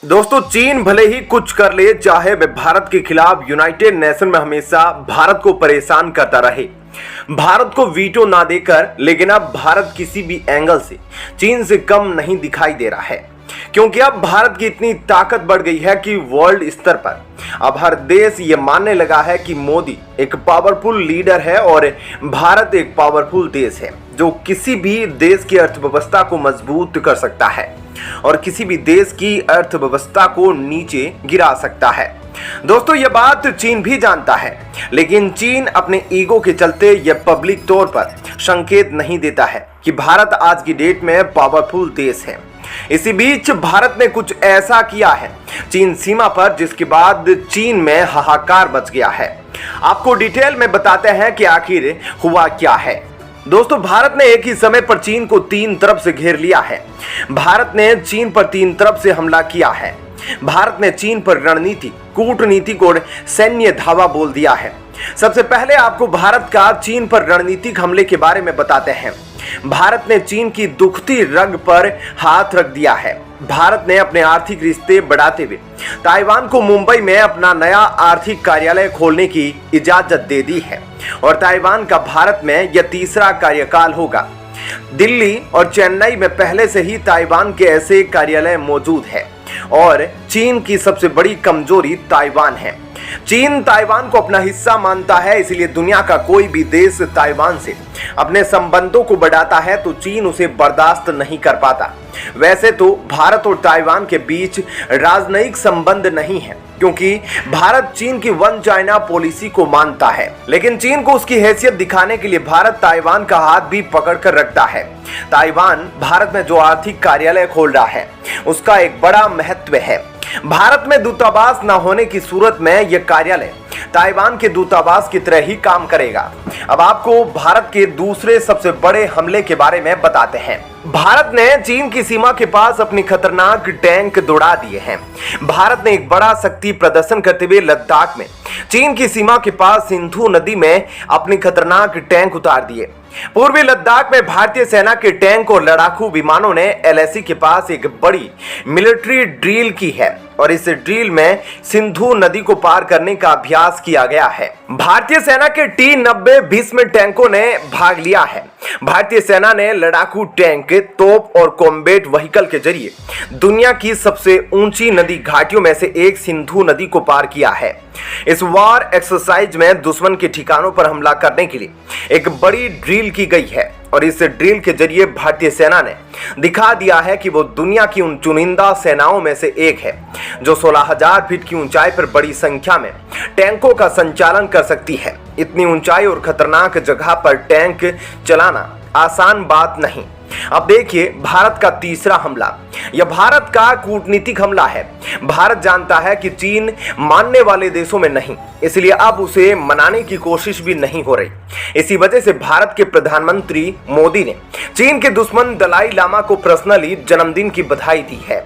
दोस्तों, चीन भले ही कुछ कर ले, चाहे वह भारत के खिलाफ यूनाइटेड नेशन में हमेशा भारत को परेशान करता रहे, भारत को वीटो ना देकर, लेकिन अब भारत किसी भी एंगल से चीन से कम नहीं दिखाई दे रहा है। क्योंकि अब भारत की इतनी ताकत बढ़ गई है कि वर्ल्ड स्तर पर अब हर देश ये मानने लगा है कि मोदी एक पावरफुल लीडर है और भारत एक पावरफुल देश है जो किसी भी देश की अर्थव्यवस्था को मजबूत कर सकता है और किसी भी देश की अर्थव्यवस्था को नीचे गिरा सकता है। दोस्तों, यह बात चीन भी जानता है, लेकिन चीन अपने ईगो के चलते यह पब्लिक तौर पर संकेत नहीं देता है कि भारत आज की डेट में पावरफुल देश है। इसी बीच भारत ने कुछ ऐसा किया है चीन सीमा पर जिसके बाद चीन में हाहाकार मच गया है। आपको डिटेल में बताते हैं कि आखिर हुआ क्या है। दोस्तों, भारत ने एक ही समय पर चीन को तीन तरफ से घेर लिया है। भारत ने चीन पर तीन तरफ से हमला किया है। भारत ने चीन पर रणनीति, कूटनीतिक और सैन्य धावा बोल दिया है। सबसे पहले आपको भारत का चीन पर रणनीतिक हमले के बारे में बताते हैं। भारत ने चीन की दुखती रग पर हाथ रख दिया है। भारत ने अपने आर्थिक रिश्ते बढ़ाते हुए ताइवान को मुंबई में अपना नया आर्थिक कार्यालय खोलने की इजाजत दे दी है और ताइवान का भारत में यह तीसरा कार्यकाल होगा। दिल्ली और चेन्नई में पहले से ही ताइवान के ऐसे कार्यालय मौजूद है और चीन की सबसे बड़ी कमजोरी ताइवान है। चीन ताइवान को अपना हिस्सा मानता है, इसलिए दुनिया का कोई भी देश ताइवान से अपने संबंधों को बढ़ाता है तो चीन उसे बर्दाश्त नहीं कर पाता। वैसे तो भारत और ताइवान के बीच राजनयिक संबंध नहीं है, क्योंकि भारत चीन की वन चाइना पॉलिसी को मानता है, लेकिन चीन को उसकी हैसियत दिखाने के लिए भारत ताइवान का हाथ भी पकड़ कर रखता है। ताइवान भारत में जो आर्थिक कार्यालय खोल रहा है उसका एक बड़ा महत्व है। भारत में दूतावास न होने की सूरत में यह कार्यालय ताइवान के दूतावास की तरह ही काम करेगा। अब आपको भारत के दूसरे सबसे बड़े हमले के बारे में बताते हैं। भारत ने चीन की सीमा के पास अपनी खतरनाक टैंक दौड़ा दिए हैं। भारत ने एक बड़ा शक्ति प्रदर्शन करते हुए लद्दाख में चीन की सीमा के पास सिंधु नदी में अपनी खतरनाक टैंक उतार दिए। पूर्वी लद्दाख में भारतीय सेना के टैंक और लड़ाकू विमानों ने एलएसी के पास एक बड़ी मिलिट्री ड्रिल की है और इस ड्रिल में सिंधु नदी को पार करने का अभ्यास किया गया है। भारतीय सेना के T-90 भीष्म टैंकों ने भाग लिया है। भारतीय सेना ने लड़ाकू टैंक, तोप और कॉम्बैट व्हीकल के जरिए दुनिया की सबसे ऊंची नदी घाटियों में से एक सिंधु नदी को पार किया है। इस वार एक्सरसाइज में दुश्मन के ठिकानों पर हमला करने के लिए एक बड़ी ड्रिल की गई है और इस ड्रिल के जरिए भारतीय सेना ने दिखा दिया है कि वो दुनिया की उन चुनिंदा सेनाओं में से एक है जो 16,000 फीट की ऊंचाई पर बड़ी संख्या में टैंकों का संचालन कर सकती है। इतनी ऊंचाई और खतरनाक जगह पर टैंक चलाना आसान बात नहीं। अब देखिए भारत का तीसरा हमला। यह भारत का कूटनीतिक हमला है। भारत जानता है कि चीन मानने वाले देशों में नहीं, इसलिए अब उसे मनाने की कोशिश भी नहीं हो रही। इसी वजह से भारत के प्रधानमंत्री मोदी ने चीन के दुश्मन दलाई लामा को पर्सनली जन्मदिन की बधाई दी है।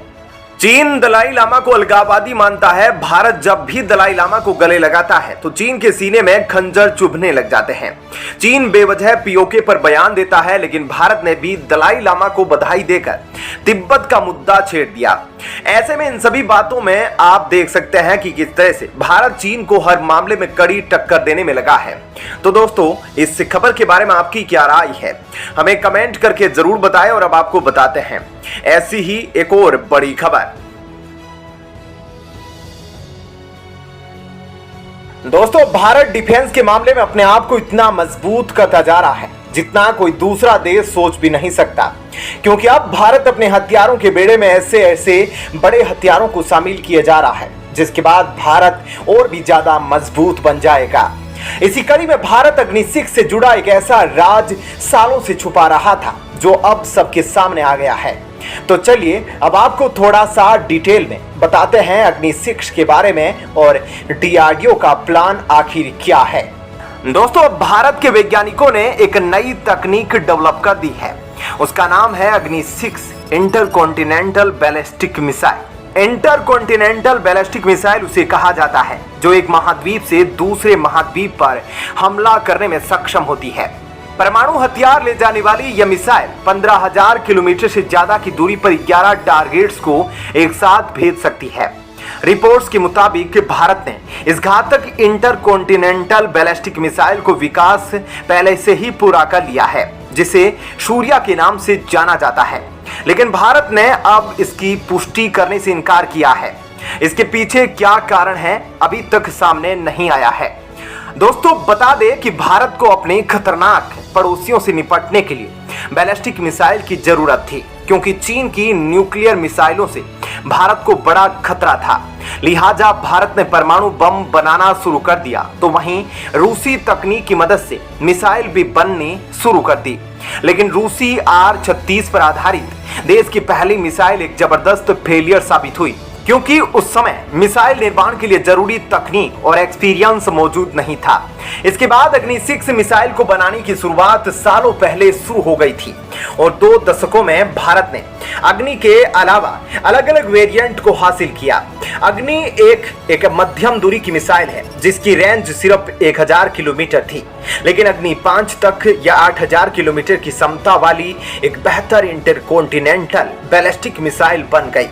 चीन दलाई लामा को अलगाववादी मानता है। भारत जब भी दलाई लामा को गले लगाता है तो चीन के सीने में खंजर चुभने लग जाते हैं। चीन बेवजह पीओके पर बयान देता है, लेकिन भारत ने भी दलाई लामा को बधाई देकर तिब्बत का मुद्दा छेड़ दिया। ऐसे में इन सभी बातों में आप देख सकते हैं कि किस तरह से भारत चीन को हर मामले में कड़ी टक्कर देने में लगा है। तो दोस्तों, इस खबर के बारे में आपकी क्या राय है, हमें कमेंट करके जरूर बताएं। और अब आपको बताते हैं ऐसी ही एक और बड़ी खबर। दोस्तों, भारत डिफेंस के मामले में अपने आप को इतना मजबूत करता जा रहा है जितना कोई दूसरा देश सोच भी नहीं सकता, क्योंकि अब भारत अपने हथियारों के बेड़े में ऐसे ऐसे बड़े हथियारों को शामिल किए जा रहा है जिसके बाद भारत और भी ज्यादा मजबूत बन जाएगा। इसी कड़ी में भारत अग्नि 6 से जुड़ा एक ऐसा राज सालों से छुपा रहा था जो अब सबके सामने आ गया है। तो चलिए अब आपको थोड़ा सा डिटेल में बताते हैं अग्नि 6 के बारे में और डीआरडीओ का प्लान आखिर क्या है। दोस्तों, अब भारत के वैज्ञानिकों ने एक नई तकनीक डेवलप कर दी है। उसका नाम है अग्नि 6 intercontinental ballistic missile. Intercontinental ballistic missile उसे कहा जाता है, जो एक महाद्वीप से दूसरे महाद्वीप पर हमला करने में सक्षम होती है। परमाणु हथियार ले जाने वाली यह मिसाइल 15,000 किलोमीटर से ज्यादा की दूरी पर 11 टारगेट्स को एक साथ भेज सकती है। रिपोर्ट्स के मुताबिक भारत ने इस घातक इंटरकॉन्टिनेंटल बैलिस्टिक मिसाइल को विकास पहले से ही पूरा कर लिया है, जिसे सूर्या के नाम से जाना जाता है। लेकिन भारत ने अब इसकी पुष्टि करने से इनकार किया है। इसके पीछे क्या कारण है अभी तक सामने नहीं आया है। दोस्तों बता दें कि भारत को अपने खतरनाक पड़ोसियों से निपटने के लिए बैलिस्टिक मिसाइल की जरूरत थी, क्योंकि चीन की न्यूक्लियर मिसाइलों से भारत को बड़ा खतरा था। लिहाजा भारत ने परमाणु बम बनाना शुरू कर दिया, तो वहीं रूसी तकनीक की मदद से मिसाइल भी बननी शुरू कर दी। लेकिन रूसी R-36 पर आधारित देश की पहली मिसाइल एक जबरदस्त फेलियर साबित हुई, क्योंकि उस समय मिसाइल निर्माण के लिए जरूरी तकनीक और एक्सपीरियंस मौजूद नहीं था। इसके बाद अग्नि 6 मिसाइल को बनाने की शुरुआत सालों पहले शुरू हो गई थी और 2 दशकों में भारत ने अग्नि के अलावा अलग अलग वेरिएंट को हासिल किया। अग्नि एक मध्यम दूरी की मिसाइल है जिसकी रेंज सिर्फ 1000 किलोमीटर थी, लेकिन अग्नि 5 तक या 8000 किलोमीटर की क्षमता वाली एक बेहतर इंटरकॉन्टिनेंटल बैलिस्टिक मिसाइल बन गई।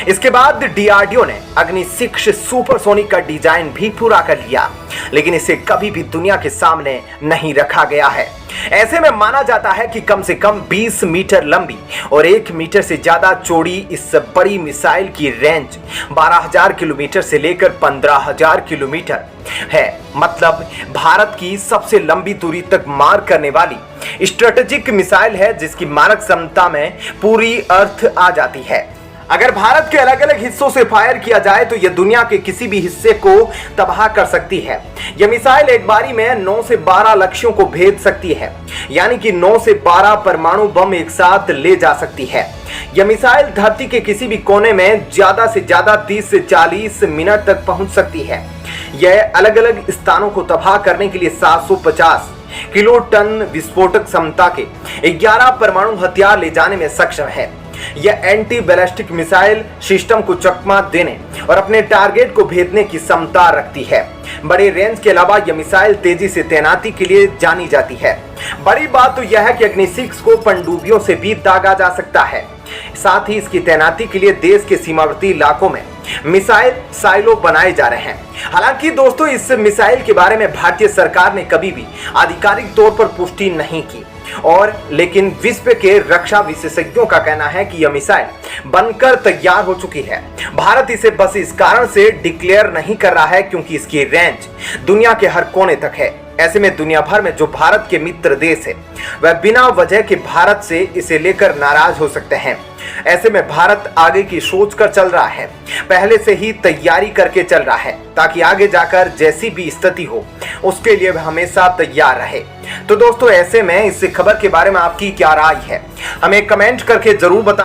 इसके बाद डीआरडीओ ने अग्नि 6 सुपरसोनिक का डिजाइन भी पूरा कर लिया, लेकिन इसे कभी भी दुनिया के सामने नहीं रखा गया है। ऐसे में माना जाता है कि कम से कम 20 मीटर लंबी और 1 मीटर से ज्यादा चौड़ी इस बड़ी मिसाइल की रेंज 12,000 किलोमीटर से लेकर 15,000 किलोमीटर है। मतलब भारत की सबसे लंबी दूरी तक मार करने वाली स्ट्रेटेजिक मिसाइल है, जिसकी मारक क्षमता में पूरी अर्थ आ जाती है। अगर भारत के अलग अलग हिस्सों से फायर किया जाए तो यह दुनिया के किसी भी हिस्से को तबाह कर सकती है। यह मिसाइल एक बारी में 9 से 12 लक्ष्यों को भेद सकती है, यानी कि 9 से 12 परमाणु बम एक साथ ले जा सकती है। यह मिसाइल धरती के किसी भी कोने में ज्यादा से ज्यादा 30 से 40 मिनट तक पहुंच सकती है। यह अलग अलग स्थानों को तबाह करने के लिए 750 किलो टन विस्फोटक क्षमता के 11 परमाणु हथियार ले जाने में सक्षम है। यह एंटी बैलिस्टिक मिसाइल सिस्टम को चकमा देने और अपने टारगेट को भेदने की क्षमता रखती है। बड़े रेंज के अलावा यह मिसाइल तेजी से तैनाती के लिए जानी जाती है। बड़ी बात तो यह है कि अग्नि 6 को पनडुब्बियों से भी दागा जा सकता है। साथ ही इसकी तैनाती के लिए देश के सीमावर्ती इलाकों में मिसाइल साइलो बनाए जा रहे हैं। हालांकि दोस्तों इस मिसाइल के बारे में भारतीय सरकार ने कभी भी आधिकारिक तौर पर पुष्टि नहीं की, लेकिन विश्व के रक्षा विशेषज्ञों का कहना है कि यह मिसाइल बनकर तैयार हो चुकी है। भारत इसे बस इस कारण से डिक्लेयर नहीं कर रहा है क्योंकि इसकी रेंज दुनिया के हर कोने तक है। ऐसे में दुनिया भर में जो भारत के मित्र देश है वह बिना वजह के भारत से इसे लेकर नाराज हो सकते हैं। ऐसे में भारत आगे की सोच कर चल रहा है, पहले से ही तैयारी करके चल रहा है, ताकि आगे जाकर जैसी भी स्थिति हो उसके लिए हमेशा तैयार रहे। तो दोस्तों ऐसे में इस खबर के बारे में आपकी क्या राय है, हमें कमेंट करके जरूर बताएं।